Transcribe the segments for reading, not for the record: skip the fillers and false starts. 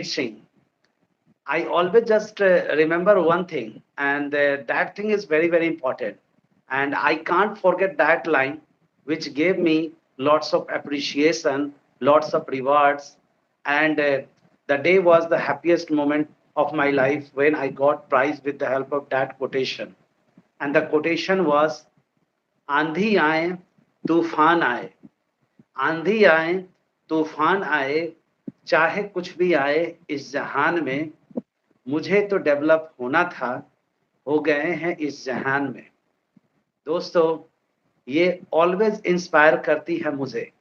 teaching, I always just remember one thing, and that thing is very, very important. And I can't forget that line, which gave me lots of appreciation, lots of rewards. And the day was the happiest moment of my life when I got prize with the help of that quotation. And the quotation was, आंधी आए तूफान आए, आंधी आए तूफान आए, चाहे कुछ भी आए इस जहान में, मुझे तो डेवलप होना था, हो गए हैं इस जहान में। दोस्तों, ये ऑलवेज इंस्पायर करती है मुझे।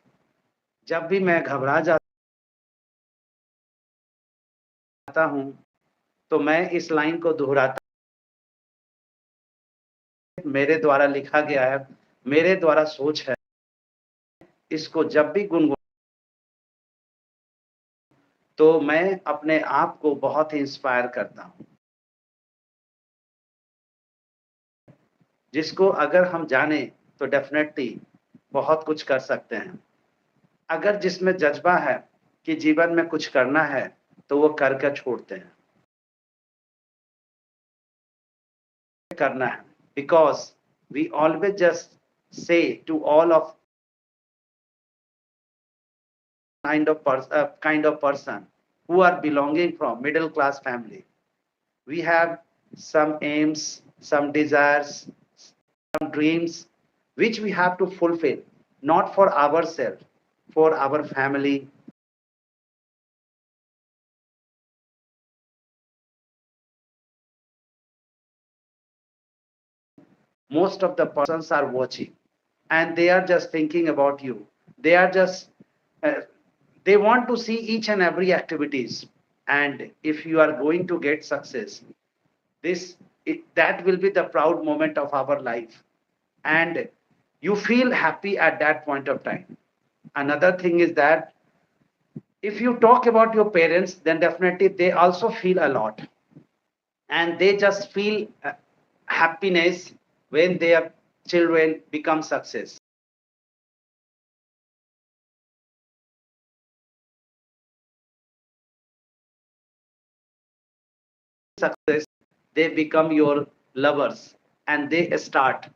जब भी मैं घबरा जाता हूँ, तो मैं इस लाइन को दोहराता, मेरे द्वारा लिखा गया है, मेरे द्वारा सोच है, इसको जब भी गुनगुन, तो मैं अपने आप को बहुत ही इंस्पायर करता हूँ। जिसको अगर हम जाने तो डेफिनेटली बहुत कुछ कर सकते हैं। अगर जिसमें जज्बा है कि जीवन में कुछ करना है, तो वो करके छोड़ते हैं। करना है, because we always just say to all of kind of person who are belonging from middle class family. We have some aims, some desires, some dreams which we have to fulfill, not for ourselves, for our family. Most of the persons are watching and they are just thinking about you. They are just uh, they want to see each and every activities, and if you are going to get success, that will be the proud moment of our life, and you feel happy at that point of time. Another thing is that if you talk about your parents, then definitely they also feel a lot, and they just feel happiness when their children become success. Success, they become your lovers, and they start.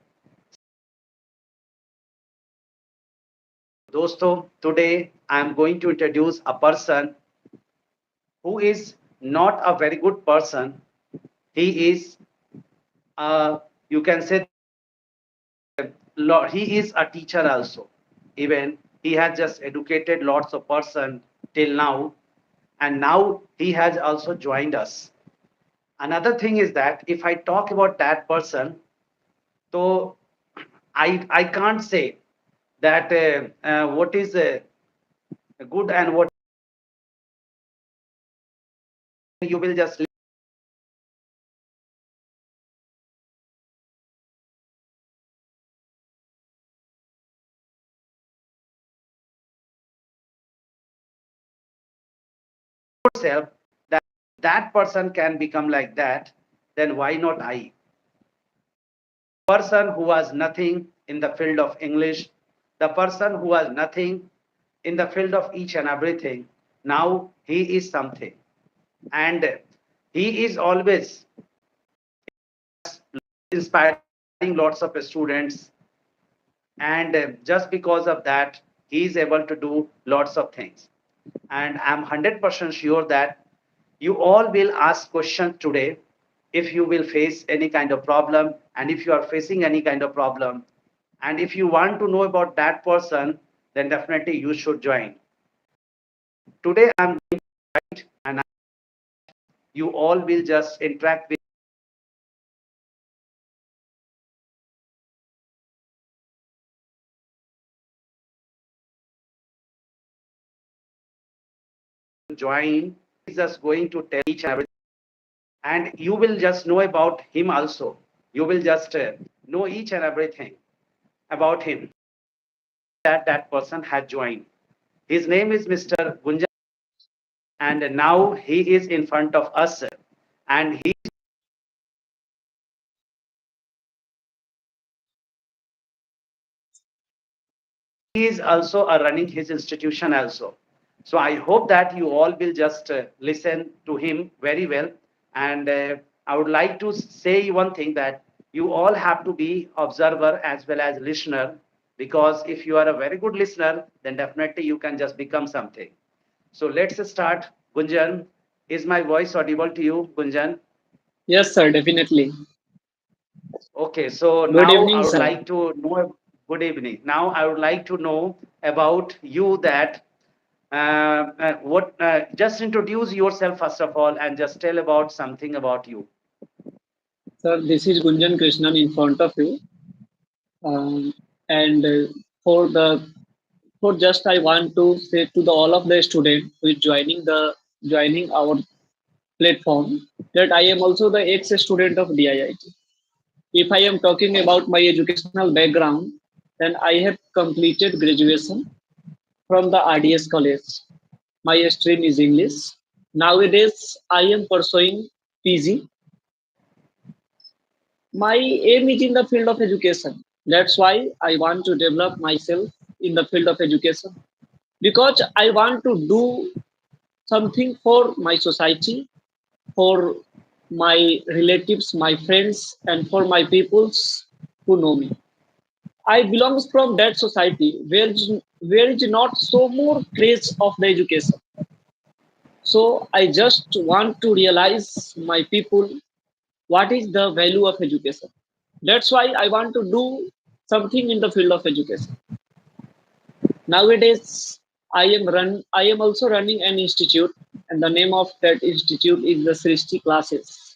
Dosto, today I am going to introduce a person who is not a very good person. He is, you can say, he is a teacher also. Even he has just educated lots of person till now, and now he has also joined us. Another thing is that if I talk about that person, so I can't say that what is good and what you will just yourself that that person can become like that, then why not I? Person who has nothing in the field of English, the person who has nothing in the field of each and everything, now he is something. And he is always inspiring lots of students. And just because of that, he is able to do lots of things. And I'm 100% sure that you all will ask questions today if you will face any kind of problem, and if you are facing any kind of problem, and if you want to know about that person, then definitely you should join. Today I'm going to write, and you all will just interact with join. He's just going to tell each and everything, and you will just know about him also. You will just know each and everything about him that that person had joined. His name is Mr. Gunjan, and now he is in front of us, and he is also running his institution also. So I hope that you all will just listen to him very well. And I would like to say one thing, that you all have to be observer as well as listener, because if you are a very good listener, then definitely you can just become something. So let's start. Gunjan, is my voice audible to you, Gunjan? Yes, sir, definitely. Okay, so Good now I evening, would sir. like to know, good evening. Now I would like to know about you, that just introduce yourself first of all and just tell about something about you. Sir, this is Gunjan Krishnan in front of you. Um, and for the for just I want to say to the all of the students who is joining our platform that I am also the ex-student of DIIT. If I am talking about my educational background, then I have completed graduation from the RDS college. My stream is English. Nowadays, I am pursuing PG. My aim is in the field of education. That's why I want to develop myself in the field of education because I want to do something for my society, for my relatives, my friends, and for my peoples who know me. I belongs from that society where is not so more craze of the education. So I just want to realize my people what is the value of education. That's why I want to do something in the field of education. Nowadays, I am also running an institute, and the name of that institute is the Srishti Classes.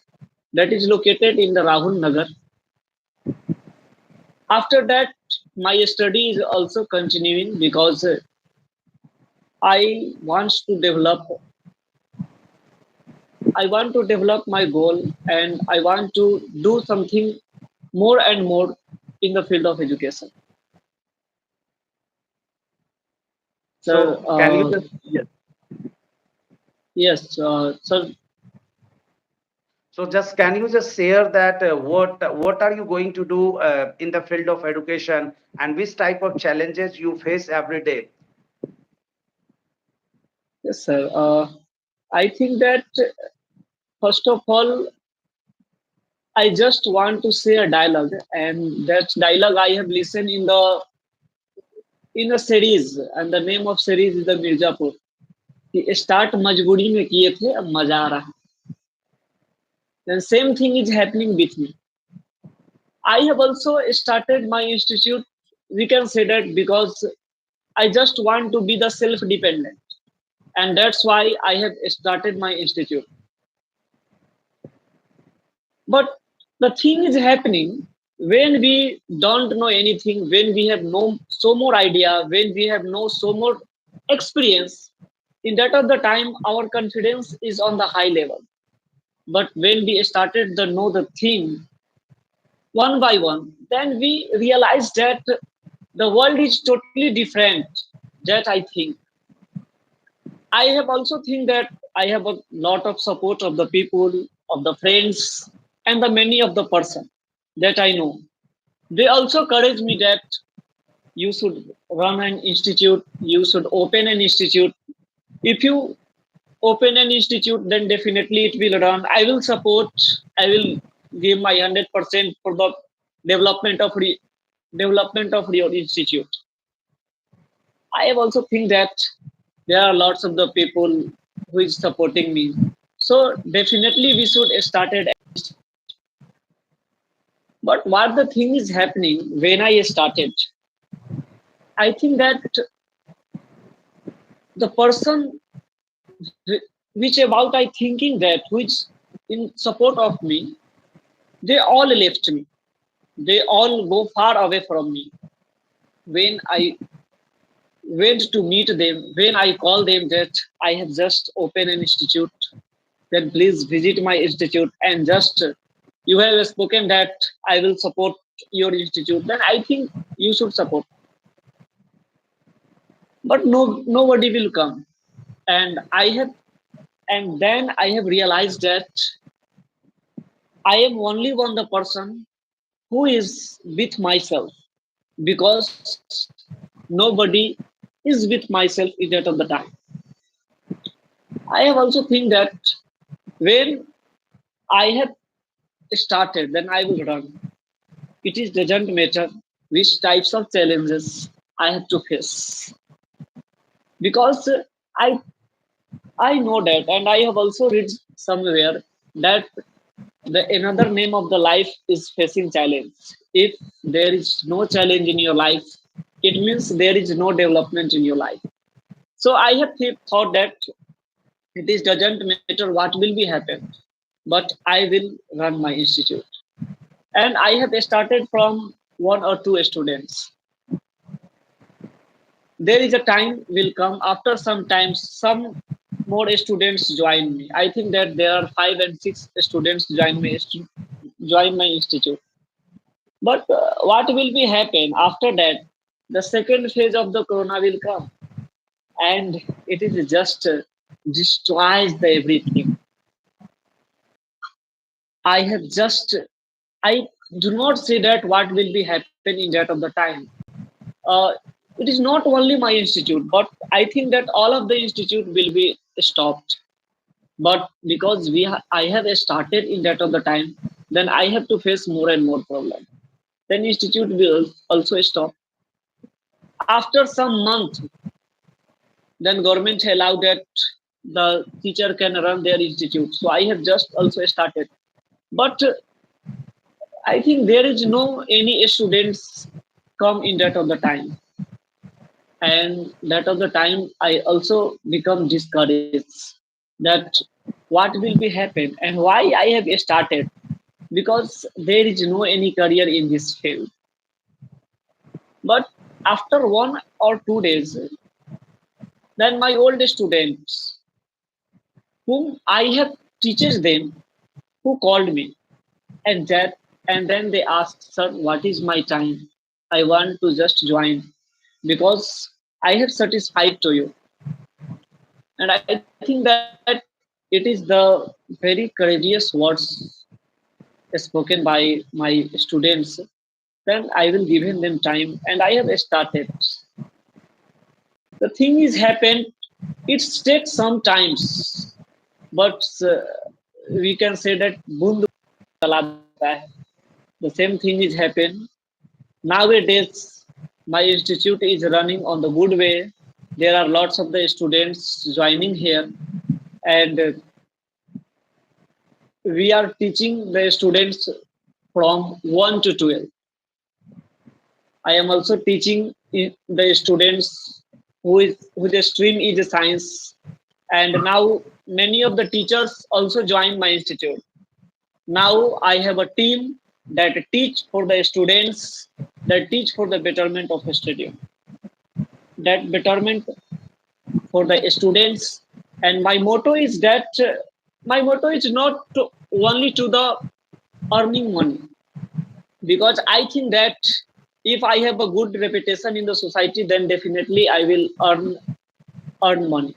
That is located in the Rahul Nagar. After that, my study is also continuing because I want to develop I want to develop my goal and I want to do something more and more in the field of education. So, So can you just, yes. yes, so So just can you just share that what are you going to do in the field of education, and which type of challenges you face every day? yes, sir. I think that first of all, I just want to say a dialogue, and that dialogue I have listened in a series, and the name of series is the Mirzapur. कि start मजबूरी में किए थे अब मजा आ रहा है. Then same thing is happening with me. I have also started my institute. We can say that because I just want to be the self-dependent, and that's why I have started my institute. But the thing is happening when we don't know anything, when we have no so more idea, when we have no so more experience. In that of the time, our confidence is on the high level. But when we started to know the thing one by one, then we realized that the world is totally different. That I think. I have also think that I have a lot of support of the people, of the friends, and the many of the person that I know. They also encourage me that you should run an institute, you should open an institute. If you open an institute, then definitely it will run. I will support, I will give my 100% for the development of development of your institute. I have also think that there are lots of the people who is supporting me. So definitely we should start it. But what the thing is happening when I started, I think that the person which about I thinking that which in support of me, they all left me. They all go far away from me. When I went to meet them, when I call them that I have just opened an institute, then please visit my institute and just you have spoken that I will support your institute, then I think you should support. But nobody will come. And I have and then I have realized that I am only one the person who is with myself because nobody is with myself at that of the time. I have also think that when I have started, then I will run. It is doesn't matter which types of challenges I have to face because I I know that, and I have also read somewhere that the another name of the life is facing challenge. If there is no challenge in your life, it means there is no development in your life. So I have thought that it is doesn't matter what will be happen, but I will run my institute. And I have started from one or two students. There is a time will come after some time some more students join me. I think that there are 5 and 6 students join my institute. But what will be happen after that? The second phase of the corona will come, and it is just destroys the everything. I have just I do not say that what will be happen in that of the time. Uh, it is not only my institute, but I think that all of the institute will be stopped. But because I have started in that of the time, then I have to face more and more problem. Then institute will also stop. After some month, then government allow that the teacher can run their institute. So I have just also started. But I think there is no any students come in that of the time, and that of the time I also become discouraged that what will be happen and why I have started, because there is no any career in this field. But after 1 or 2 days, then my old students whom I have teaches them who called me, and that and then they asked, sir, what is my time? I want to just join because I have satisfied to you. And I think that it is the very courageous words spoken by my students. Then I will give them time, and I have started. The thing is happened. It takes some times, but we can say that bund chala deta hai. The same thing is happened nowadays. My institute is running on the good way. There are lots of the students joining here, and we are teaching the students from 1 to 12. I am also teaching the students who the stream is science, and now many of the teachers also join my institute. Now I have a team that teach for the students, that teach for the betterment of a study, that betterment for the students. And my motto is that my motto is not only to the earning money, because I think that if I have a good reputation in the society, then definitely I will earn money.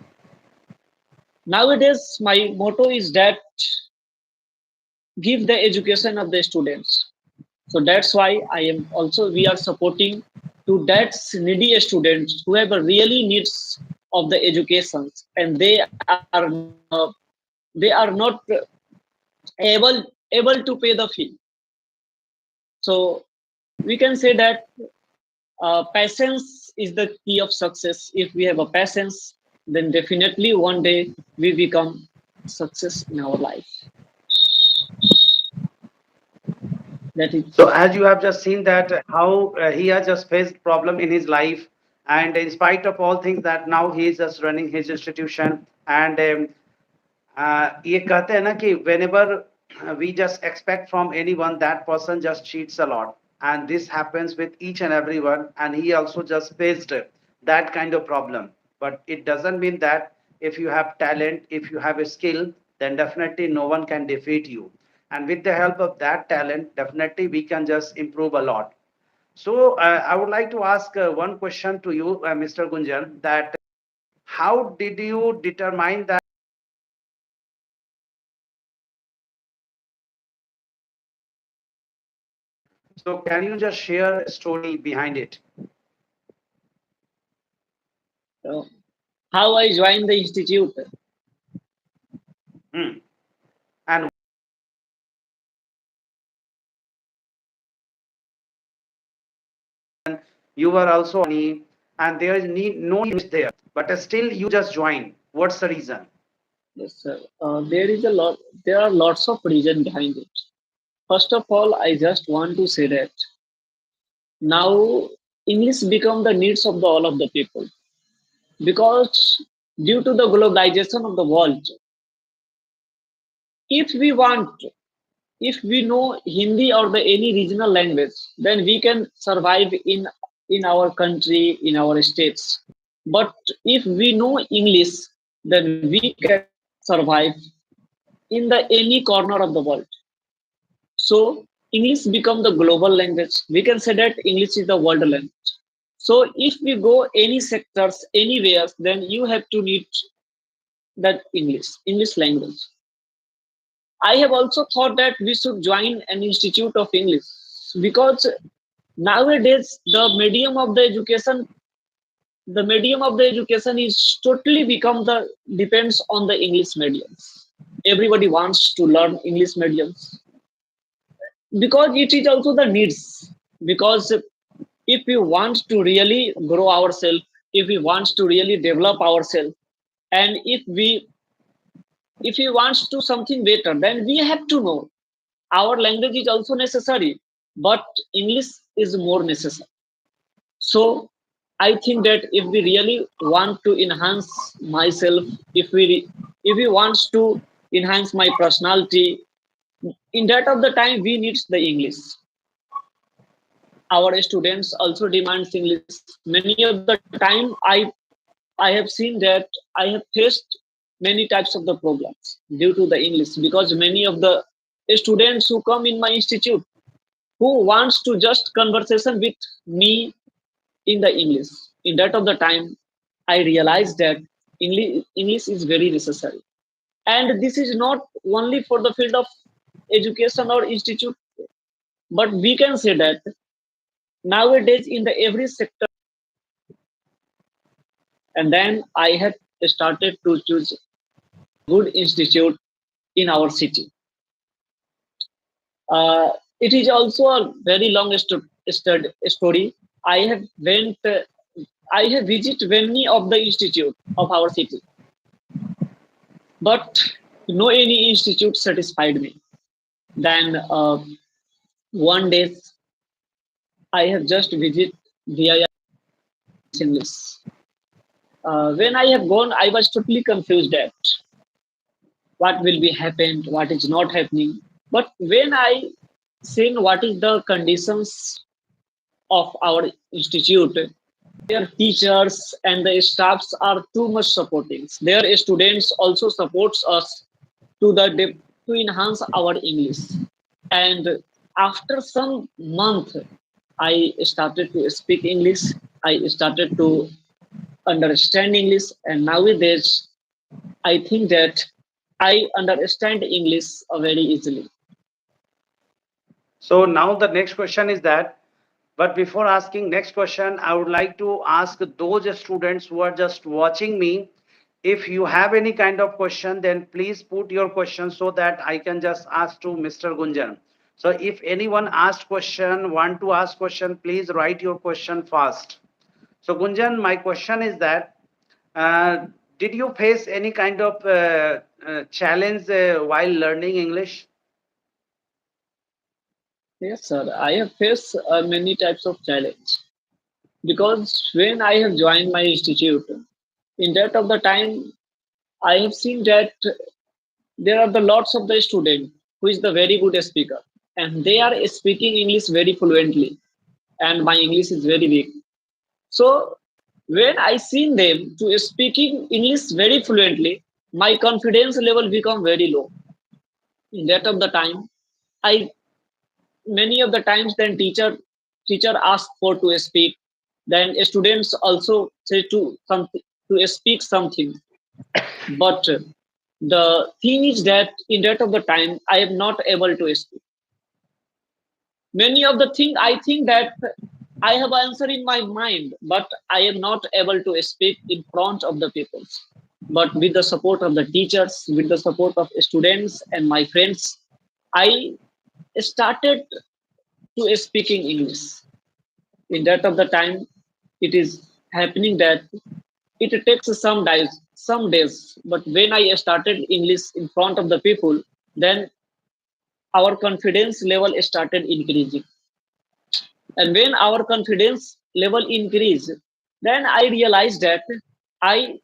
Nowadays, my motto is that give the education of the students. So that's why I am also we are supporting to that needy students who have a really needs of the education, and they are not able to pay the fee. So we can say that patience is the key of success. If we have a patience, then definitely one day we become success in our life. That is So as you have just seen that how he has just faced problem in his life, and in spite of all things that now he is just running his institution, and ये कहते हैं ना कि whenever we just expect from anyone, that person just cheats a lot, and this happens with each and everyone, and he also just faced that kind of problem. But it doesn't mean that if you have talent, if you have a skill, then definitely no one can defeat you, and with the help of that talent, definitely we can just improve a lot. So I would like to ask one question to you, Mr. Gunjan, that how did you determine that so can you just share a story behind it? how I joined the institute. Hmm. And you were also and there is no there, but still you just join. What's the reason? Yes, sir. There is a lot. There are lots of reasons behind it. First of all, I just want to say that now English become the needs of the all of the people, because due to the globalization of the world, if we want, if we know Hindi or the any regional language, then we can survive in our country, in our states. But if we know English, then we cannot survive in the any corner of the world. So English become the global language. We can say that English is the world language. So if we go any sectors, anywhere, then you have to need that English language. I have also thought that we should join an institute of English, because nowadays the medium of the education is totally become the depends on the English mediums. Everybody wants to learn English mediums because it is also the needs. Because if we want to really grow ourselves, if we want to really develop ourselves, and if we want to something better, then we have to know our language is also necessary, but English is more necessary. So I think that if we really want to enhance myself, if we want to enhance my personality, in that of the time we need the English. Our students also demands English. Many of the time I have seen that I have faced many types of the problems due to the English, because many of the students who come in my institute who wants to just conversation with me in the English. In that of the time, I realized that English is very necessary. And this is not only for the field of education or institute, but we can say that nowadays in the every sector. And then I had started to choose good institute in our city. It is also a very long story. I have went, I have visited many of the institute of our city, but no any institute satisfied me. Then one day I have just visited DIIT English. When I have gone, I was totally confused at what will be happened, what is not happening. But when I seen what is the conditions of our institute, their teachers and the staffs are too much supporting. Their students also supports us to to enhance our English. And after some month, I started to speak English. I started to understand English, and nowadays I think that I understand English very easily. So now the next question is that, but before asking next question, I would like to ask those students who are just watching me, if you have any kind of question, then please put your question so that I can just ask to Mr. Gunjan. So if anyone asked question, want to ask question, please write your question fast. So Gunjan, my question is that, uh, did you face any kind of challenge while learning English? Yes, sir. I have faced many types of challenge, because when I have joined my institute, in that of the time, I have seen that there are the lots of the student who is the very good speaker, and they are speaking English very fluently, and my English is very weak. So when I seen them to speaking English very fluently, my confidence level become very low. In that of the time, I many of the times then teacher ask for to speak, then students also say to something to speak something. But the thing is that in that of the time I am not able to speak many of the thing. I think that I have answer in my mind, but I am not able to speak in front of the people. but with the support of the teachers, with the support of students and my friends, I started to speaking English. In that of the time, it is happening that it takes some days, but when I started English in front of the people, then our confidence level started increasing. And when our confidence level increased, then I realized that i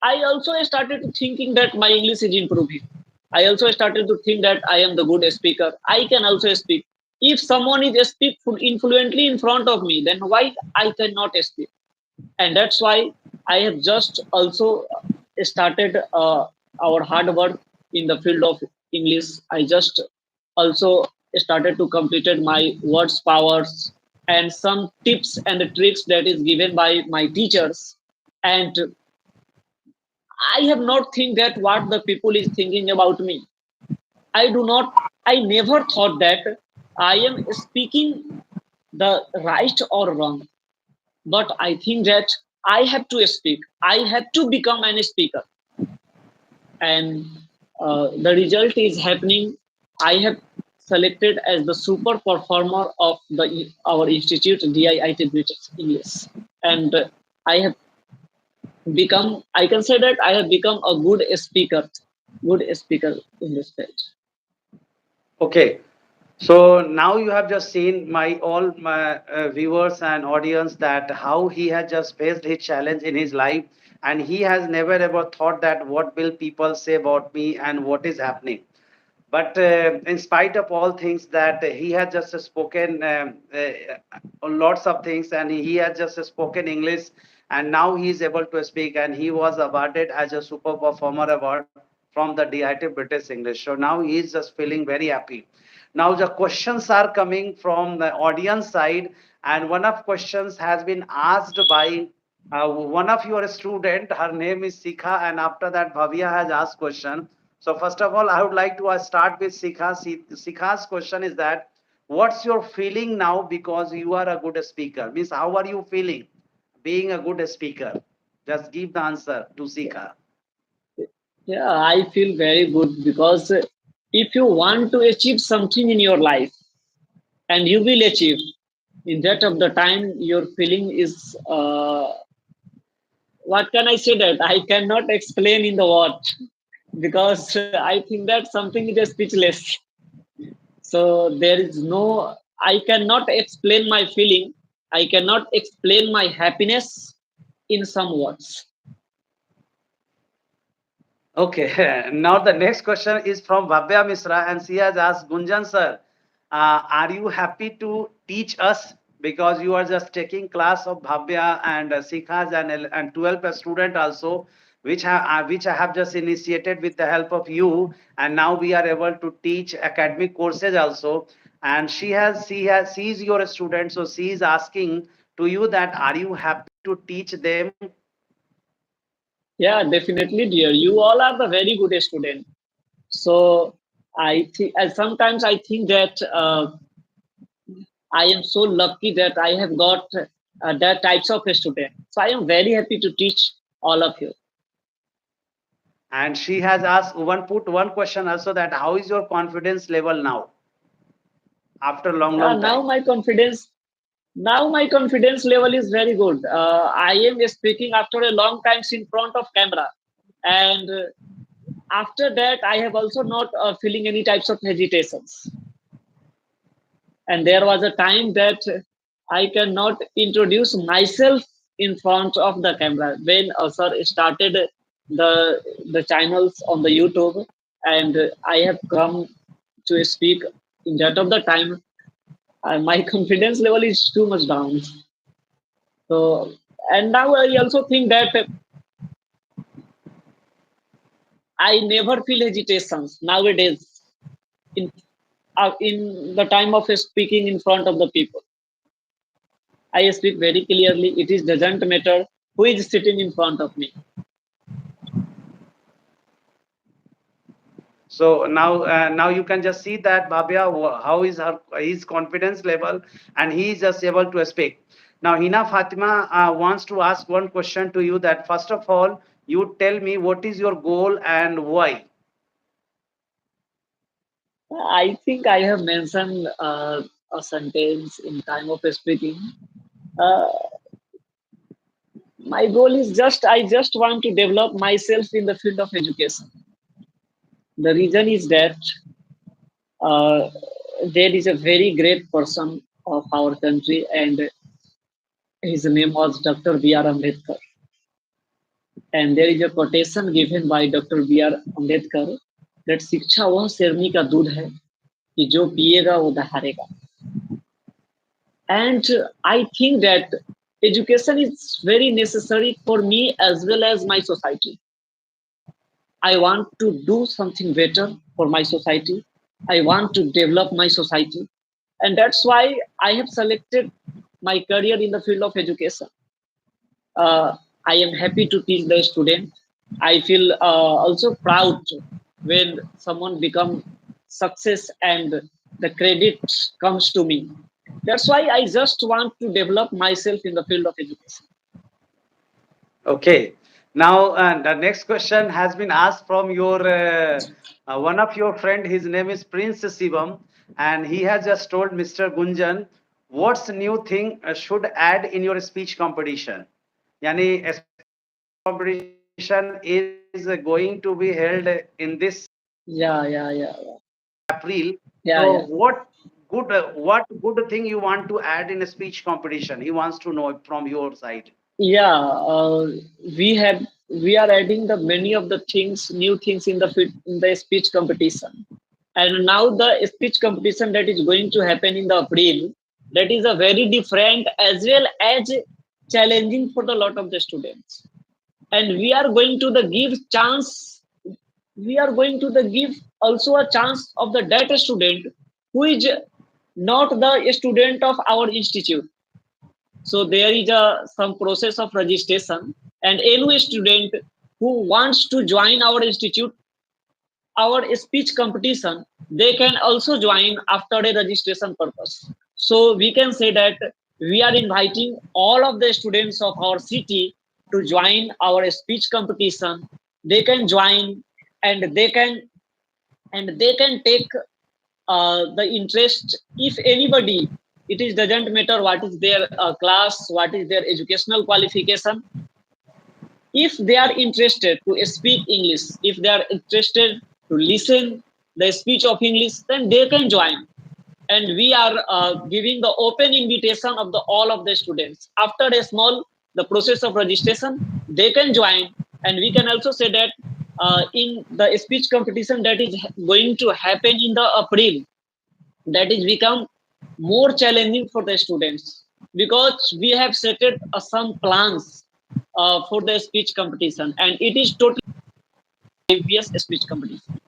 I also started to thinking that my English is improving. I also started to think that I am the good speaker. I can also speak. If someone is speak influently in front of me, then why I cannot speak? And that's why I have just also started our hard work in the field of English. I just also started to completed my words powers and some tips and the tricks that is given by my teachers. And I have not think that what the people is thinking about me. I do not. I never thought that I am speaking the right or wrong. But I think that I have to speak. I have to become an speaker, and the result is happening. I have selected as the super performer of the our institute DIIT British English, and I have become. I can say that I have become a good speaker in this field. Okay. So now you have just seen my all my viewers and audience that how he has just faced his challenge in his life, and he has never ever thought that what will people say about me and what is happening. But in spite of all things that he had just spoken lots of things, and he had just spoken English, and now he is able to speak, and he was awarded as a super performer award from the DIT British English. So now he is just feeling very happy. Now the questions are coming from the audience side, and one of questions has been asked by one of your student. Her name is Sikha, and after that Bhavya has asked question. So first of all, I would like to start with Sikha. Sikha's question is that, what's your feeling now because you are a good speaker? Means how are you feeling being a good speaker? Just give the answer to Sikha. Yeah, I feel very good because if you want to achieve something in your life and you will achieve, in that of the time your feeling is what can I say that I cannot explain in the word because I think that something is speechless. So there is no, I cannot explain my feeling. I cannot explain my happiness in some words. Okay, now the next question is from Bhavya Misra, and she has asked, Gunjan sir, are you happy to teach us? Because you are just taking class of Bhavya and Sikhas and 12 student also, which I have just initiated with the help of you, and now we are able to teach academic courses also. And she is your student, so she is asking to you that are you happy to teach them? Yeah, definitely, dear. You all are the very good student. So I think, sometimes I think that I am so lucky that I have got that types of student. So I am very happy to teach all of you. And she has asked one question also, that how is your confidence level now after long Now time? my confidence, now my confidence level is very good. I am speaking after a long time in front of camera, and after that I have also not feeling any types of hesitations. And there was a time that I cannot introduce myself in front of the camera when sir started the channels on the YouTube, and I have come to speak. In that of the time, my confidence level is too much down. So, and now I also think that I never feel hesitations nowadays in the time of speaking in front of the people. I speak very clearly. It is doesn't matter who is sitting in front of me. So now you can just see that Bhavya, how is her his confidence level, and he is just able to speak. Now Hina Fatima wants to ask one question to you, that first of all, You tell me what is your goal and why. I think I have mentioned a sentence in time of speaking. Uh, my goal is just I just want to develop myself in the field of education. The reason is that uh, there is a very great person of our country, and his name was Dr. B.R. Ambedkar. And there is a quotation given by Dr. B.R. Ambedkar that शिक्षा वह शेरनी का दूध है कि जो पिएगा वो दहाड़ेगा. And I think that education is very necessary for me as well as my society. I want to do something better for my society. I want to develop my society. And that's why I have selected my career in the field of education. I am happy to teach the student. I feel also proud when someone become success and the credit comes to me. That's why I just want to develop myself in the field of education. Okay. Now, the next question has been asked from your one of your friend. His name is Prince Sivam, and he has just told Mr. Gunjan, what's new thing should add in your speech competition? Yani, a speech competition is going to be held in this Yeah, yeah, yeah, yeah, April. yeah, So, yeah. what good thing you want to add in a speech competition? He wants to know from your side. Yeah, we have we are adding the many of the things, new things in the in the speech competition, and now the speech competition that is going to happen in the April, that is a very different as well as challenging for the lot of the students, and we are going to the give chance. We are going to the give also a chance of the data student who is not the student of our institute. So there is a some process of registration, and any student who wants to join our institute, our speech competition, they can also join after a registration purpose. So we can say that we are inviting all of the students of our city to join our speech competition. They can join, and they can take the interest. If anybody, it is doesn't matter what is their class, what is their educational qualification. If they are interested to speak English, if they are interested to listen the speech of English, then they can join. And we are giving the open invitation of the all of the students. After a small the process of registration, they can join. And we can also say that in the speech competition that is going to happen in the April, that is become more challenging for the students, because we have set it, some plans for the speech competition, and it is totally previous speech competition.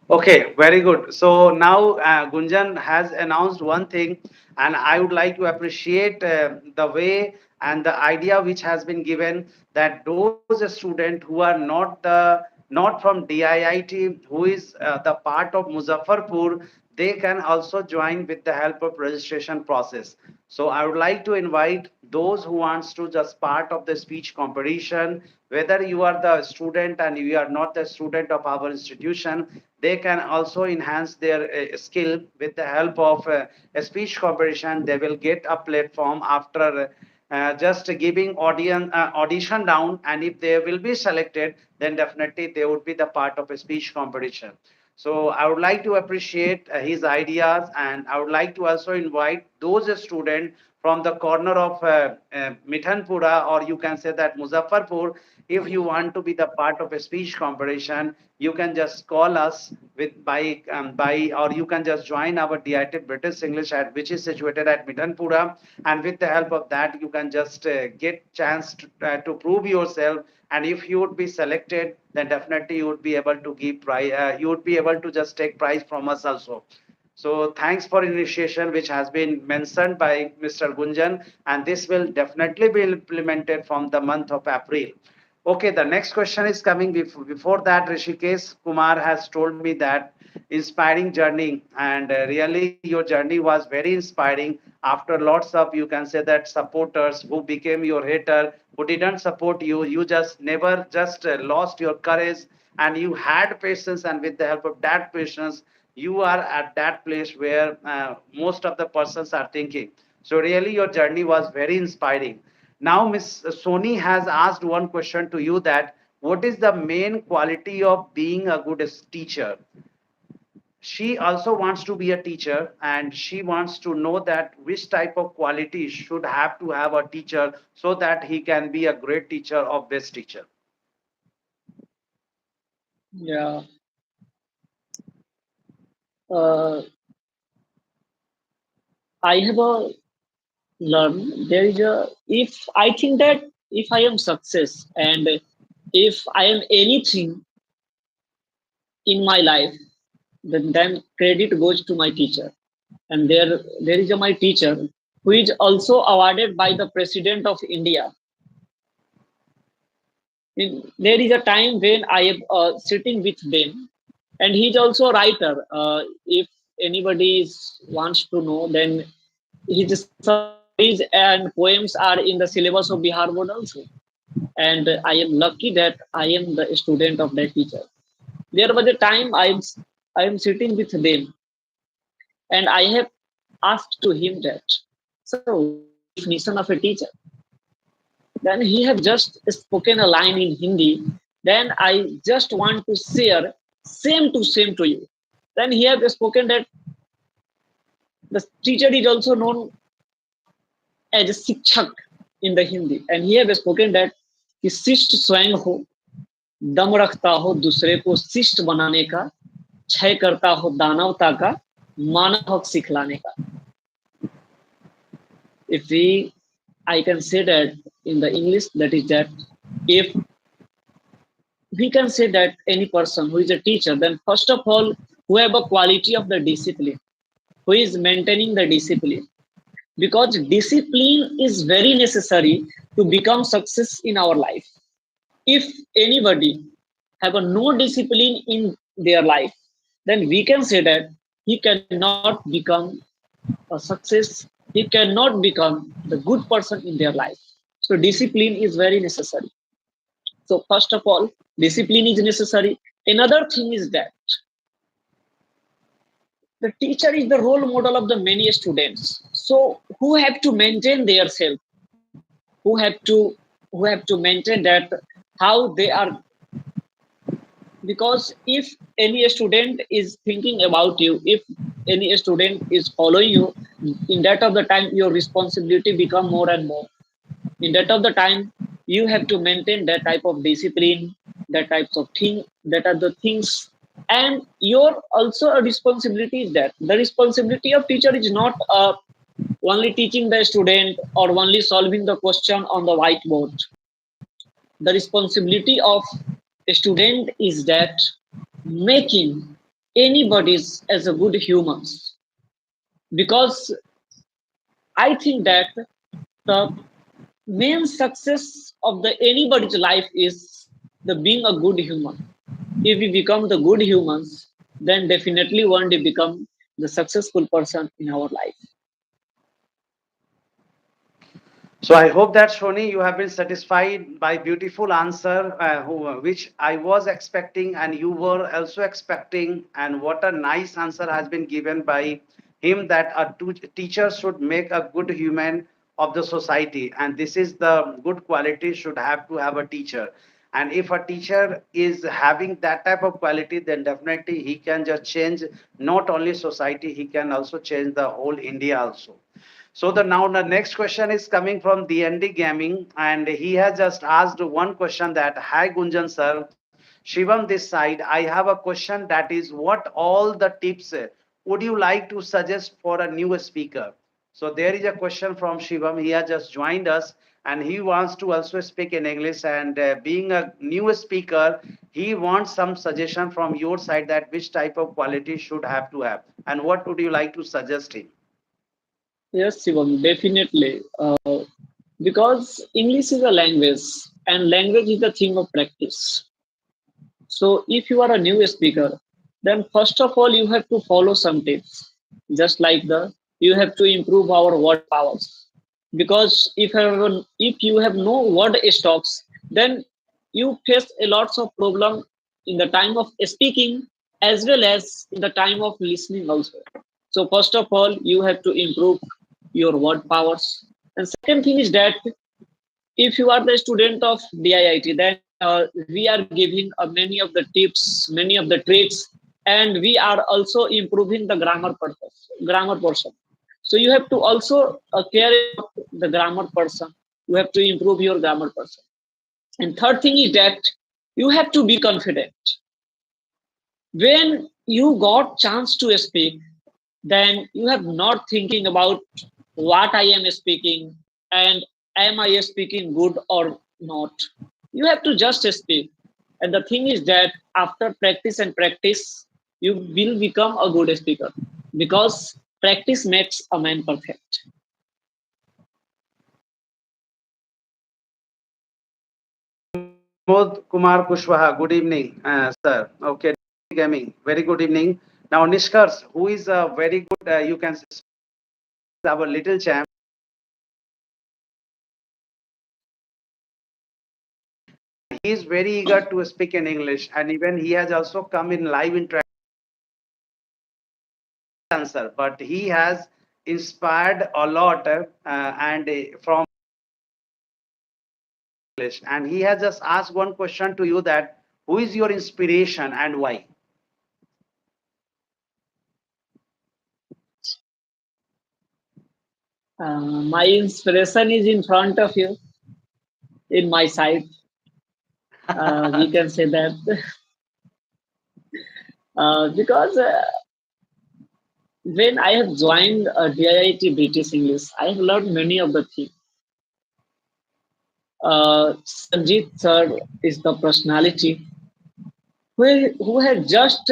Okay, very good. So now Gunjan has announced one thing, and I would like to appreciate the way and the idea which has been given, that those students who are not from DIIT, who is the part of Muzaffarpur, they can also join with the help of registration process. So I would like to invite those who wants to just part of the speech competition, whether you are the student and you are not the student of our institution, they can also enhance their skill with the help of a speech competition. They will get a platform after just giving audition down, and if they will be selected, then definitely they would be the part of a speech competition. So I would like to appreciate his ideas, and I would like to also invite those students from the corner of Mithanpura, or you can say that Muzaffarpur. If you want to be the part of a speech competition, you can just call us with by, or you can just join our DIT British English, at which is situated at Mithanpura, and with the help of that, you can just get chance to prove yourself. And if you would be selected, then definitely you would be able to give prize. You would be able to just take prize from us also. So thanks for initiation, which has been mentioned by Mr. Gunjan, and this will definitely be implemented from the month of April. Okay, the next question is coming. Before that, Rishikesh Kumar has told me that inspiring journey, and really your journey was very inspiring. After lots of, you can say that, supporters who became your hater, who didn't support you, you just never just lost your courage, and you had patience, and with the help of that patience, you are at that place where most of the persons are thinking. So really your journey was very inspiring. Now Miss Sony has asked one question to you, that what is the main quality of being a good teacher? She also wants to be a teacher, and she wants to know that which type of qualities should have to have a teacher so that he can be a great teacher or best teacher. Yeah. Uh, I have a learn. There is a, if I think that if I am success and if I am anything in my life, then credit goes to my teacher. And there is a my teacher who is also awarded by the President of India. There is a time when I am sitting with them, and he's also a writer. If anybody wants to know, then his stories and poems are in the syllabus of Bihar board also. And I am lucky that I am the student of that teacher. There was a time I am sitting with them, and I have asked to him that, sir, what is the definition of a teacher? Then he have just spoken a line in Hindi. Then I just want to share same to you. Then he have spoken that the teacher is also known as a शिक्षक in the Hindi, and he have spoken that कि शिष्ट स्वयं हो, दम रखता हो दूसरे को शिष्ट बनाने का, क्षय करता हो दानवता का, मानव हक सिखलाने का. If we, I can say that in the English, that is that if we can say that any person who is a teacher, then first of all, who have a quality of the discipline, who is maintaining the discipline, because discipline is very necessary to become success in our life. If anybody have a no discipline in their life, then we can say that he cannot become a success, he cannot become the good person in their life. So discipline is very necessary. So first of all, discipline is necessary. Another thing is that the teacher is the role model of the many students. So who have to maintain their self, who have to maintain that how they are, because if any student is thinking about you, if any student is following you, in that of the time your responsibility become more and more. In that of the time you have to maintain that type of discipline, that types of thing, that are the things. And your also a responsibility is that the responsibility of teacher is not only teaching the student or only solving the question on the whiteboard. The responsibility of a student is that making anybody's as a good humans, because I think that the main success of the anybody's life is the being a good human. If we become the good humans, then definitely one day become the successful person in our life. So I hope that Shoni, you have been satisfied by beautiful answer, which I was expecting and you were also expecting. And what a nice answer has been given by him, that a teacher should make a good human of the society, and this is the good quality should have to have a teacher. And if a teacher is having that type of quality, then definitely he can just change not only society, he can also change the whole India also. So the next question is coming from DND Gaming, and he has just asked one question that, hi Gunjan sir, Shivam this side. I have a question that is, what all the tips would you like to suggest for a new speaker? So there is a question from Shivam. He has just joined us, and he wants to also speak in English. And being a new speaker, he wants some suggestion from your side, that which type of quality should have to have, and what would you like to suggest him? Yes, Shivam, definitely. Because English is a language, and language is the thing of practice. So if you are a new speaker, then first of all you have to follow some tips, just like the you have to improve our word powers, because if you have no word stocks, then you face a lots of problem in the time of speaking as well as in the time of listening also. So first of all you have to improve your word powers, and second thing is that if you are the student of DIIT, then we are giving many of the tips, many of the tricks, and we are also improving the grammar portion. So you have to also care about the grammar person. You have to improve your grammar person. And third thing is that you have to be confident. When you got chance to speak, then you have not thinking about what I am speaking and am I speaking good or not. You have to just speak. And the thing is that after practice and practice, you will become a good speaker, because practice makes a man perfect. Pramod Kumar Kushwaha, good evening, sir. Okay, gaming, very good evening. Now, Nishkars, who is a very good, you can say, our little champ, and he is very eager to speak in English, and even he has also come in live interaction answer, but he has inspired a lot and from English, and he has just asked one question to you that who is your inspiration and why? My inspiration is in front of you, in my side. We can say that because when I have joined DIIT British English, I have learned many of the things. Sanjeet sir is the personality who has just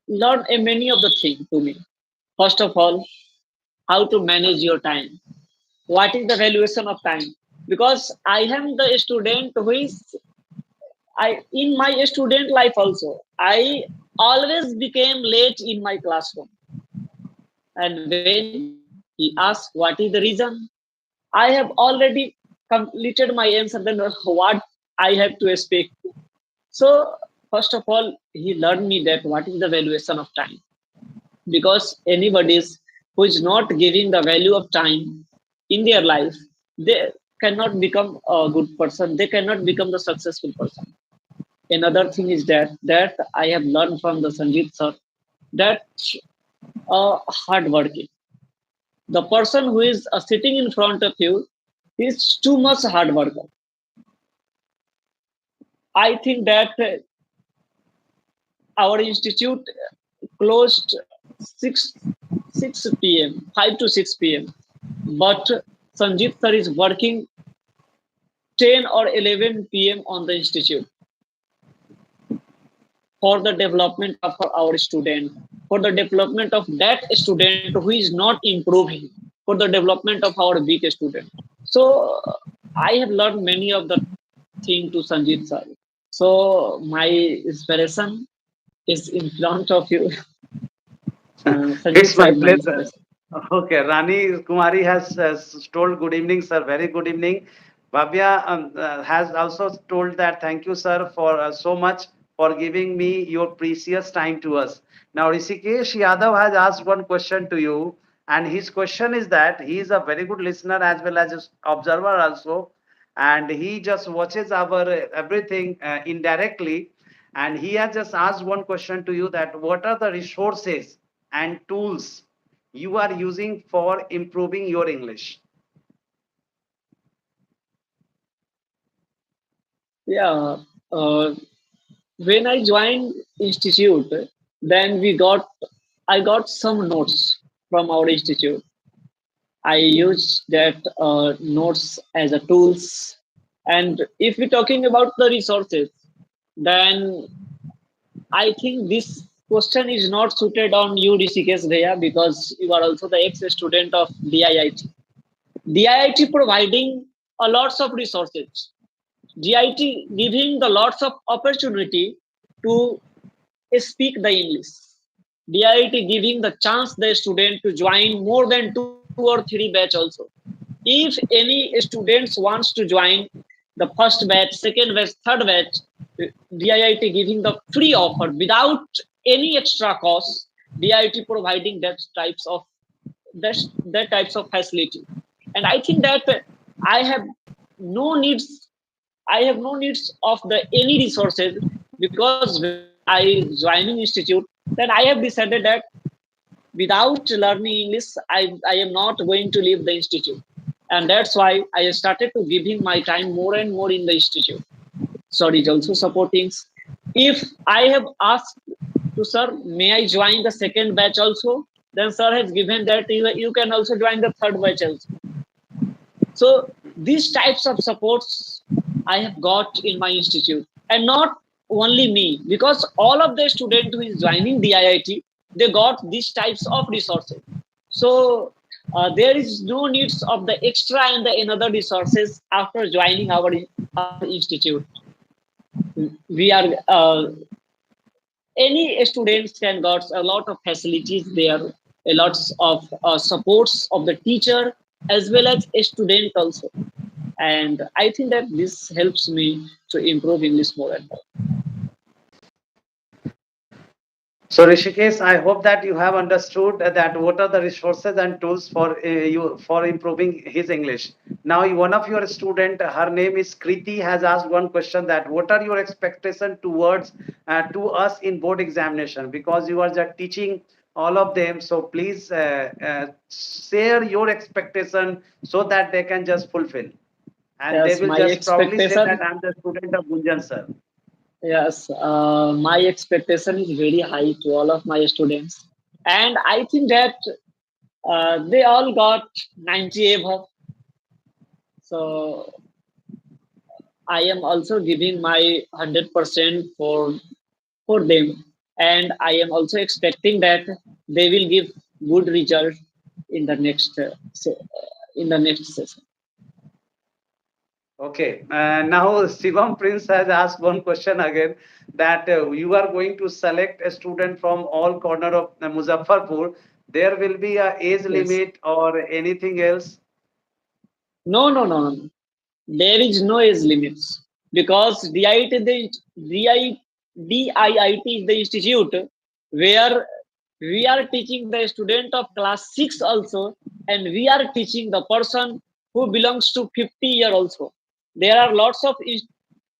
learned many of the things to me. First of all, how to manage your time. What is the valuation of time? Because I am the student who is I in my student life also. I always became late in my classroom, and when he asked what is the reason, I have already completed my answer. Then what I have to speak. So first of all, he learned me that what is the valuation of time. Because anybody who is not giving the value of time in their life, they cannot become a good person. They cannot become the successful person. Another thing is that I have learned from the Sanjeev sir, that hard working. The person who is sitting in front of you is too much hard worker. I think that our institute closed 6 6 p.m., 5 to 6 p.m. But Sanjeev sir is working 10 or 11 p.m. on the institute for the development of our student, for the development of that student who is not improving, for the development of our weak student. So I have learned many of the thing to Sanjeev sir. So my inspiration is in front of you. Sanjeev It's sir my is my pleasure. inspiration. Okay, Rani Kumari has told good evening, sir. Very good evening. Bhavya has also told that thank you, sir, for so much for giving me your precious time to us. Now, Rishikesh Yadav has asked one question to you, and his question is that he is a very good listener as well as observer also, and he just watches our everything indirectly, and he has just asked one question to you that what are the resources and tools you are using for improving your English? Yeah. Uh, when I joined institute, then I got some notes from our institute. I use that notes as a tools. And if we're talking about the resources, then I think this question is not suited on you, Rishikesh Bhaiya, because you are also the ex-student of DIIT. DIIT providing a lots of resources. DIIT giving the lots of opportunity to speak the English. DIIT giving the chance the student to join more than 2 or 3 batch also. If any students wants to join the first batch, second batch, third batch, DIIT giving the free offer without any extra cost. DIIT providing that types of facility, and I think that I have no needs. I have no needs of the any resources, because when I joining institute, then I have decided that without learning English, I am not going to leave the institute. And that's why I started to giving my time more and more in the institute. Sir is also supporting. If I have asked to sir, may I join the second batch also? Then sir has given that you can also join the third batch also. So these types of supports I have got in my institute, and not only me, because all of the student who is joining the IIT, they got these types of resources. So there is no needs of the extra and the another resources after joining our institute. We are any students can got a lot of facilities there, a lots of supports of the teacher as well as a student also, and I think that this helps me to improve English more and more. So Rishikesh, I hope that you have understood that what are the resources and tools for you for improving his English. Now, one of your student, her name is Kriti, has asked one question that what are your expectation towards to us in board examination, because you are just teaching all of them. So please share your expectation so that they can just fulfill, and they Yes, will my just proudly say that expectation. I'm the student of Gunjan sir. Yes, my expectation is very high to all of my students, and I think that they all got 90 above. So I am also giving my 100% for them, and I am also expecting that they will give good result in the in the next session. Okay, now Shivam Prince has asked one question again that you are going to select a student from all corner of Muzaffarpur. There will be a age Yes. limit or anything else? No, no, no, no. There is no age limits, because DIIT is the institute where we are teaching the student of class 6 also, and we are teaching the person who belongs to 50-year also. There are lots of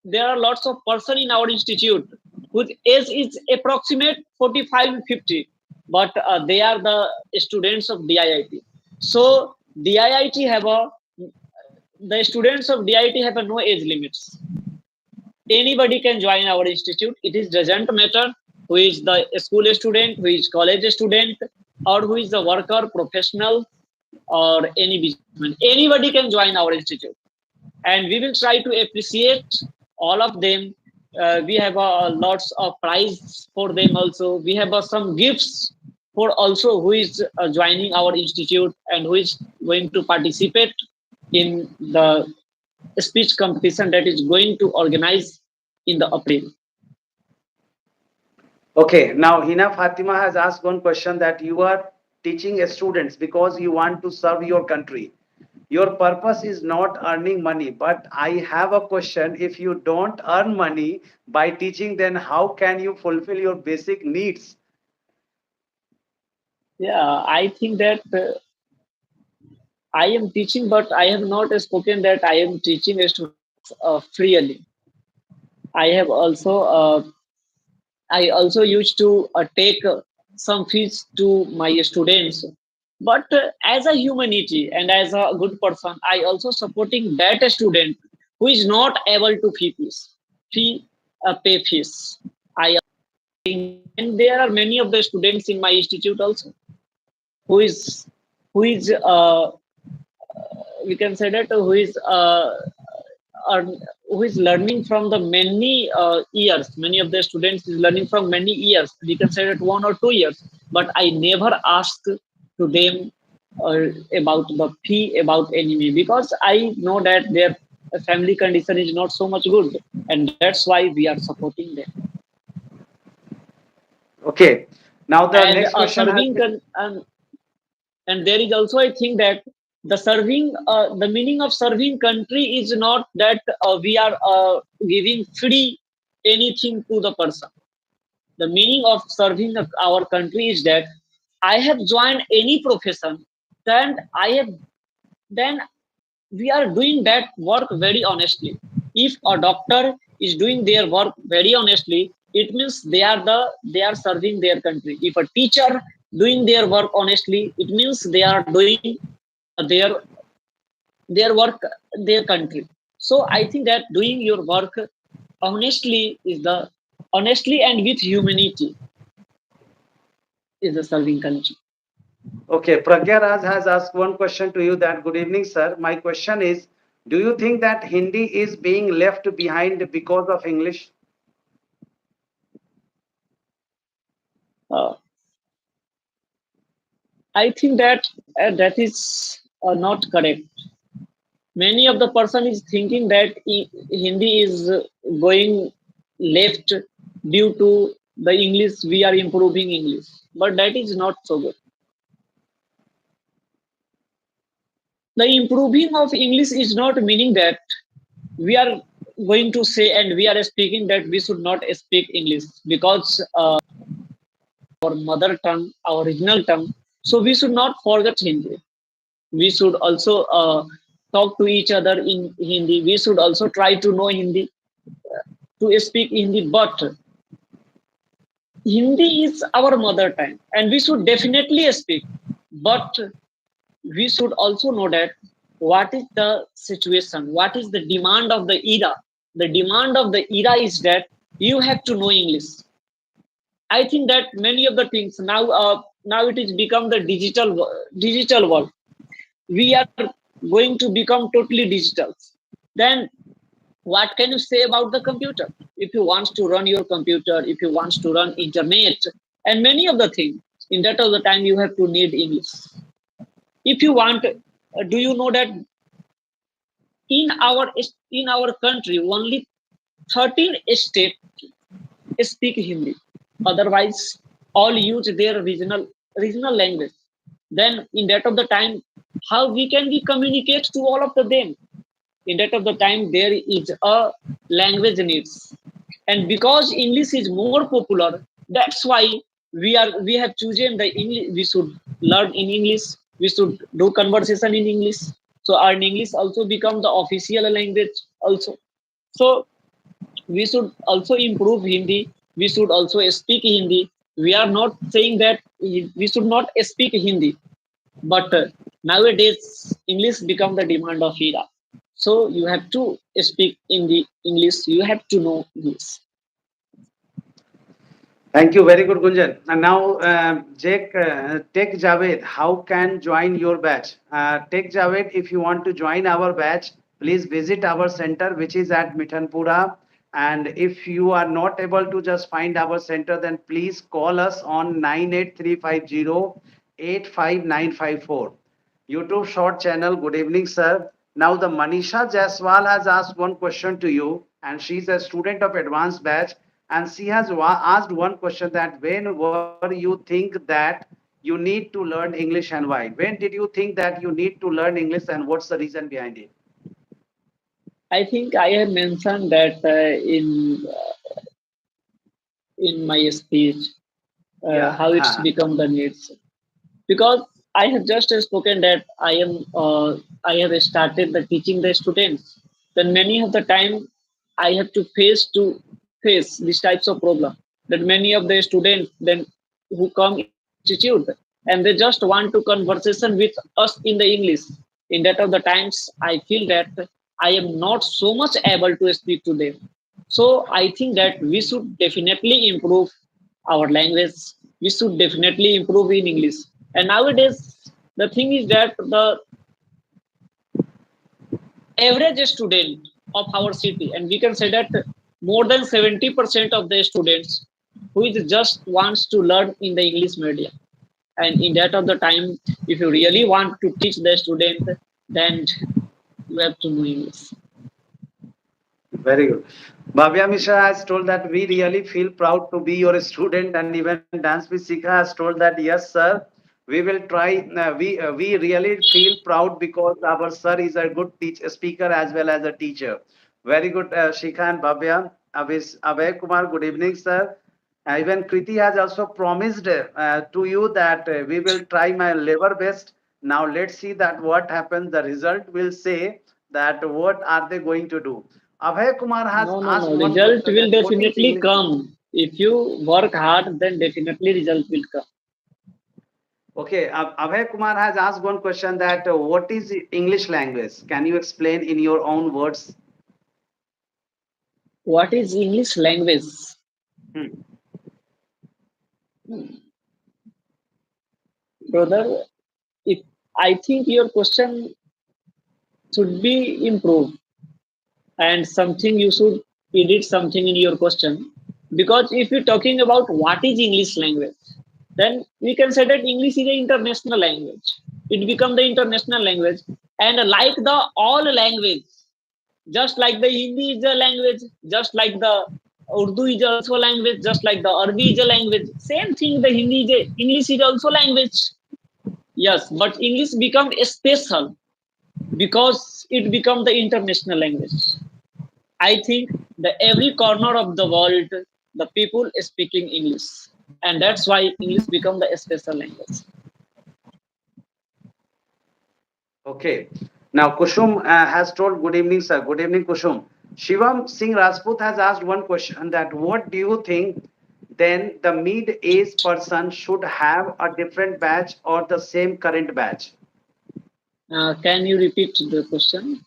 there are lots of person in our institute whose age is approximate 45 50, but they are the students of DIIT. So DIIT have a the students of DIIT have a no age limits. Anybody can join our institute. It is doesn't matter who is the school student, who is college student, or who is the worker, professional, or any businessman. Anybody can join our institute, and we will try to appreciate all of them. We have lots of prize for them also. We have some gifts for also who is joining our institute and who is going to participate in the speech competition that is going to organize in the April. Okay, now Hina Fatima has asked one question that you are teaching students because you want to serve your country. Your purpose is not earning money, but I have a question. If you don't earn money by teaching, then how can you fulfill your basic needs? Yeah, I think that I am teaching, but I have not spoken that I am teaching students freely. I have also I also used to take some fees to my students. But as a humanity and as a good person, I also supporting that student who is not able to pay fees. I think that, and there are many of the students in my institute also who is who is we can say that are, who is learning from the many years. Many of the students is learning from many years. We can say that 1 or 2 years. But I never asked to them about the fee, about enemy, because I know that their family condition is not so much good, and that's why we are supporting them. Okay. Now the And next question has been, and there is also I think that the meaning of serving country is not that we are giving free anything to the person. The meaning of serving our country is that I have joined any profession, then I have then we are doing that work very honestly. If a doctor is doing their work very honestly, it means they are serving their country. If a teacher doing their work honestly, it means they are doing their work their country. So I think that doing your work honestly is the honestly and with humanity is the serving country. okay, Pragya Raj has asked one question to you that good evening, sir. My question is, do you think that Hindi is being left behind because of English? uh, I think that that is not correct. Many of the person is thinking that Hindi is going left due to the English. We are improving English, but that is not so good. The improving of English is not meaning that we are going to say and we are speaking that we should not speak English because our mother tongue, our original tongue. So we should not forget Hindi. We should also talk to each other in Hindi. We should also try to know Hindi, to speak Hindi. But Hindi is our mother tongue, and we should definitely speak. But we should also know that what is the situation, what is the demand of the era. The demand of the era is that you have to know English. I think that many of the things now it is become the digital world. We are going to become totally digital. Then what can you say about the computer? If you want to run your computer, if you want to run internet and many of the things, in that of the time you have to need English. If you want, do you know that in our in our country only 13 states speak Hindi. Otherwise all use their regional language. Then in that of the time, how we can we communicate to all of them? In that of the time there is a language needs, and because English is more popular, that's why we have chosen the English. We should learn in English, we should do conversation in English, so our English also become the official language also. So we should also improve Hindi, we should also speak Hindi. We are not saying that we should not speak Hindi, but nowadays English become the demand of era. So you have to speak in the English, you have to know English. Thank you. Very good, Gunjan. And now, Tech Javed, how can join your batch? Tech Javed, if you want to join our batch, please visit our center, which is at Mithanpura. And if you are not able to just find our center, then please call us on 98350 85954. YouTube short channel. Good evening, sir. Now the Manisha Jaiswal has asked one question to you, and she's a student of advanced batch, and she has asked one question that when were you think that you need to learn English and why? When did you think that you need to learn English and what's the reason behind it? I think I have mentioned that in my speech, Yeah. how it's become the needs. Because I have just spoken that I have started the teaching the students. Then many of the time I have to face these types of problem. That many of the students then who come in the institute and they just want to conversation with us in the English. In that of the times I feel that I am not so much able to speak to them. So I think that we should definitely improve our language. We should definitely improve in English. And nowadays, the thing is that the average student of our city, and we can say that more than 70% of the students who is just wants to learn in the English medium. And in that of the time, if you really want to teach the student, then you have to know English. Very good. Bhavya Mishra has told that we really feel proud to be your student, and even Dance with Sikha has told that yes, sir, we will try. We really feel proud because our sir is a good speaker as well as a teacher. Very good, Shikha and Bhavya. Abhay Kumar, good evening, sir. Even Kriti has also promised to you that we will try my level best. Now let's see that what happens. The result will say that what are they going to do. Abhay Kumar has No, no, asked no. one Result question will that what is definitely English? come. If you work hard, then definitely result will come. Okay, Abhay Kumar has asked one question that what is English language? Can you explain in your own words? What is English language? Hmm. Brother, if I think your question should be improved and something you should edit something in your question, because if you're talking about what is English language, then we can say that English is an international language. It become the international language, and like the all language, just like the Hindi is a language, just like the Urdu is also a language, just like the Arabic is a language, same thing the Hindi is English is also language. Yes, but English become special because it become the international language. I think that every corner of the world, the people speaking English, and that's why English become the special language. Okay. Now Kushum has told good evening, sir. Good evening, Kushum. Shivam Singh Rajput has asked one question that what do you think then the mid-age person should have a different batch or the same current batch? Can you repeat the question?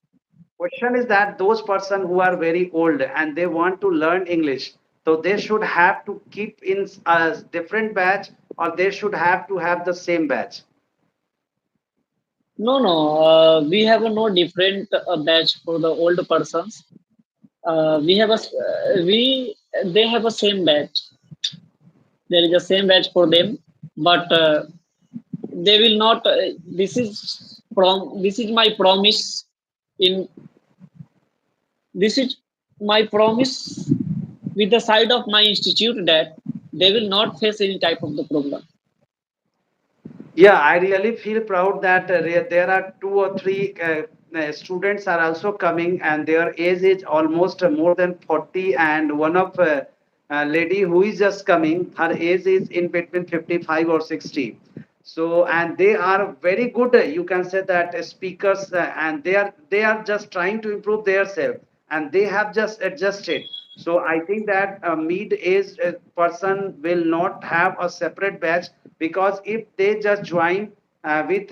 Question is that those person who are very old and they want to learn English, so they should have to keep in a different batch or they should have to have the same batch. No, no. We have a no different batch for the old persons. We have a we they have a same batch. There is a same batch for them, but they will not. This is my promise in this is my promise with the side of my institute that they will not face any type of the problem. Yeah, I really feel proud that there are two or three students are also coming, and their age is almost more than 40. And one of lady who is just coming, her age is in between 55 or 60. So, and they are very good. You can say that speakers, and they are just trying to improve themselves, and they have just adjusted. So I think that a mid-aged person will not have a separate batch because if they just join with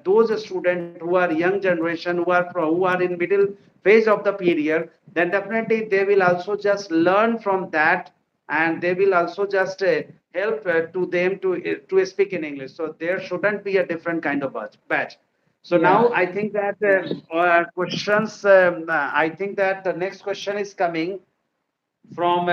those students who are young generation who are in middle phase of the period, then definitely they will also just learn from that, and they will also just help to them to speak in English. So there shouldn't be a different kind of batch. So now Yeah, I think that questions. I think that the next question is coming from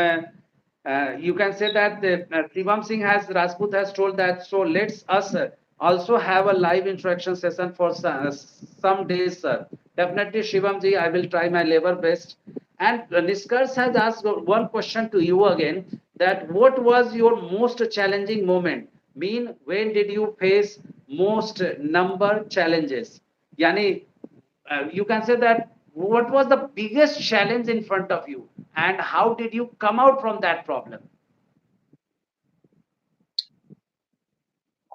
you can say that Shivam Singh has Rajput has told that so let's us also have a live interaction session for some days, sir. Definitely, Shivam ji, I will try my level best. And Niskars has asked one question to you again that what was your most challenging moment? Mean when did you face most number challenges? Yani you can say that what was the biggest challenge in front of you and how did you come out from that problem?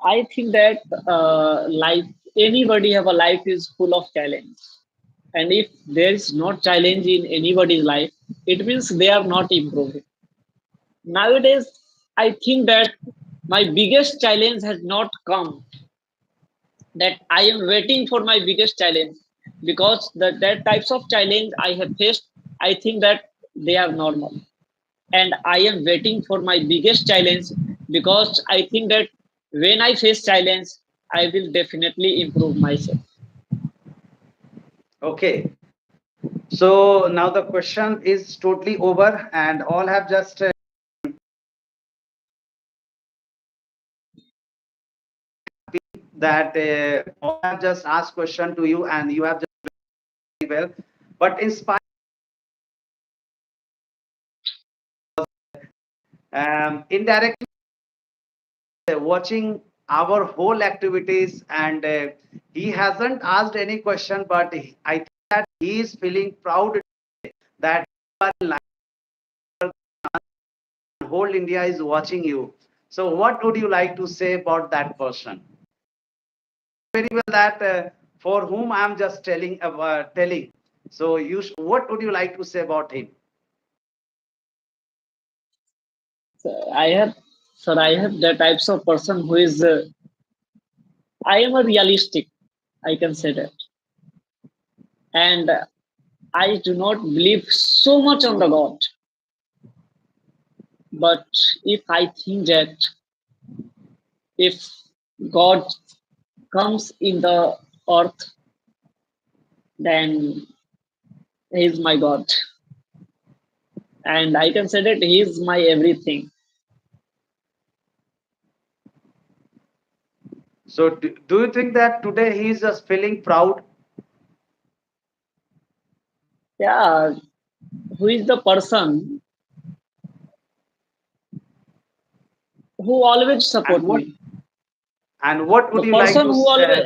I think that life, anybody have a life is full of challenge, and if there is not challenge in anybody's life, it means they are not improving. Nowadays, I think that my biggest challenge has not come, that I am waiting for my biggest challenge, because that types of challenge I have faced, I think that they are normal, and I am waiting for my biggest challenge, because I think that when I face challenge, I will definitely improve myself. Okay, so now the question is totally over and all have just that all have just asked question to you and you have just very well, but in spite Indirectly watching our whole activities, and he hasn't asked any question, but I think that he is feeling proud that you are in line, and whole India is watching you. So what would you like to say about that person? Very well that for whom I am just telling. So what would you like to say about him? So I have, sir, I have the types of person who is, I am a realistic, I can say that. And I do not believe so much on the God. But if I think that if God comes in the earth, then he is my God. And I can say that he is my everything. So do you think that today he is just feeling proud? Yeah, who is the person who always And support what me? would The you like person to who always,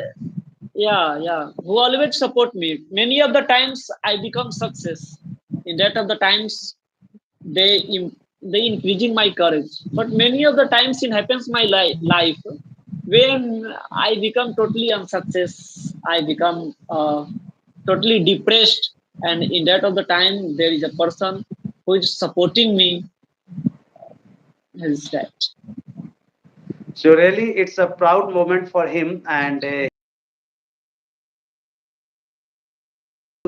yeah, who always support me. Many of the times I become success. In that of the times they they increasing my courage. But many of the times it happens my life when I become totally unsuccess. I become totally depressed, and in that of the time there is a person who is supporting me. Is that? so really it's a proud moment for him, and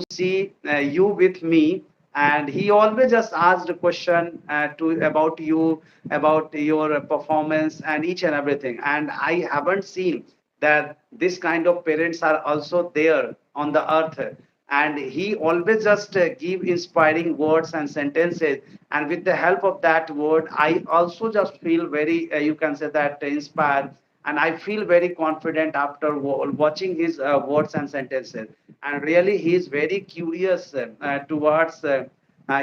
see you with me, and he always just asked a question to about you, about your performance and each and everything, and I haven't seen that this kind of parents are also there on the earth, and he always just give inspiring words and sentences, and with the help of that word I also just feel very you can say that inspired, and I feel very confident after watching his words and sentences. And really, he is very curious towards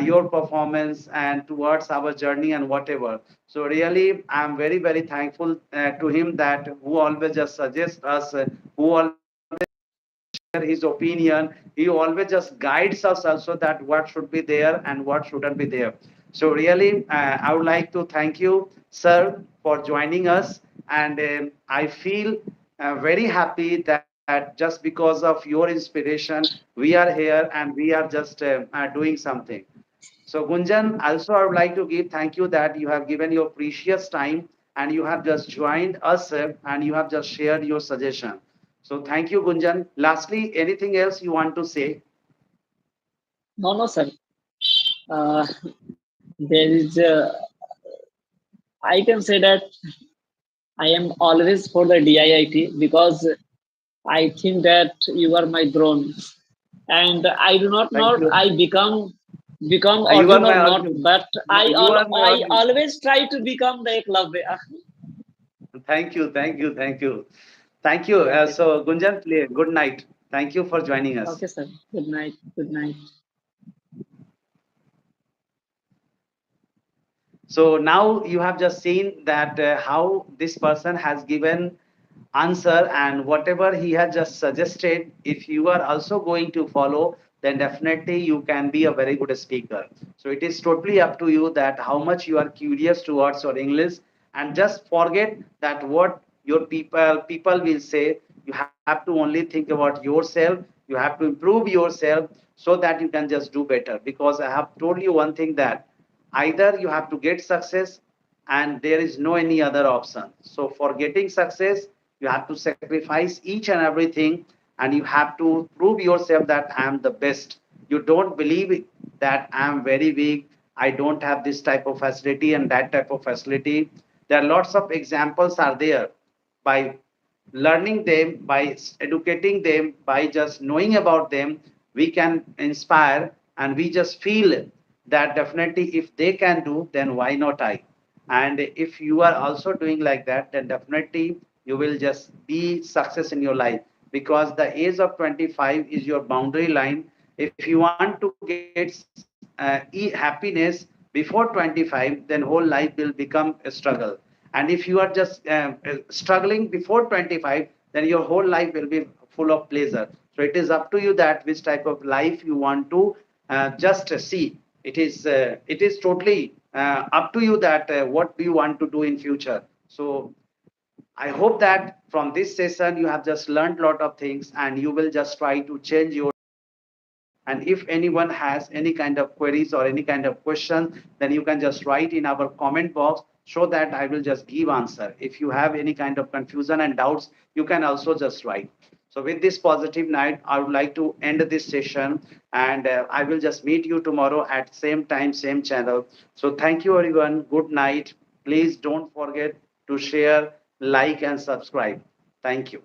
your performance and towards our journey and whatever. So really, I'm very very thankful to him that who always just suggests us, who always share his opinion. He always just guides us also that what should be there and what shouldn't be there. So really, I would like to thank you, sir, for joining us. And I feel very happy that just because of your inspiration, we are here and we are just doing something. So Gunjan, also I would like to give thank you that you have given your precious time and you have just joined us and you have just shared your suggestion. So thank you, Gunjan. Lastly, anything else you want to say? No, no, sir. Uh, there is. I can say that I am always for the DIIT because I think that you are my drone, and I do not Thank know you. I become You are Arjun my or not, Arjun. but No, you are my I Arjun. always try to become the Eklavya. Thank you, thank you, thank you. Thank you. Okay, So Gunjan, good night. Thank you for joining us. okay, sir. Good night. Good night. So now you have just seen that how this person has given answer, and whatever he has just suggested, if you are also going to follow, then definitely you can be a very good speaker. So it is totally up to you that how much you are curious towards your English, and just forget that what your people will say. You have to only think about yourself. You have to improve yourself so that you can just do better, because I have told you one thing that either you have to get success and there is no any other option. So for getting success, you have to sacrifice each and everything, and you have to prove yourself that I am the best. You don't believe that I am very weak, I don't have this type of facility and that type of facility. There are lots of examples are there. By learning them, by educating them, by just knowing about them, we can inspire, and we just feel that definitely if they can do, then why not I? And if you are also doing like that, then definitely you will just be success in your life, because the age of 25 is your boundary line. If you want to get happiness, then you have to before 25, then whole life will become a struggle. And if you are just struggling before 25, then your whole life will be full of pleasure. So it is up to you that which type of life you want to just see. It is totally up to you that what do you want to do in future. So I hope that from this session you have just learned a lot of things and you will just try to change your. And if anyone has any kind of queries or any kind of questions, then you can just write in our comment box so that I will just give answer. If you have any kind of confusion and doubts, you can also just write. So with this positive night, I would like to end this session and I will just meet you tomorrow at same time, same channel. So thank you everyone. Good night. Please don't forget to share, like and subscribe. Thank you.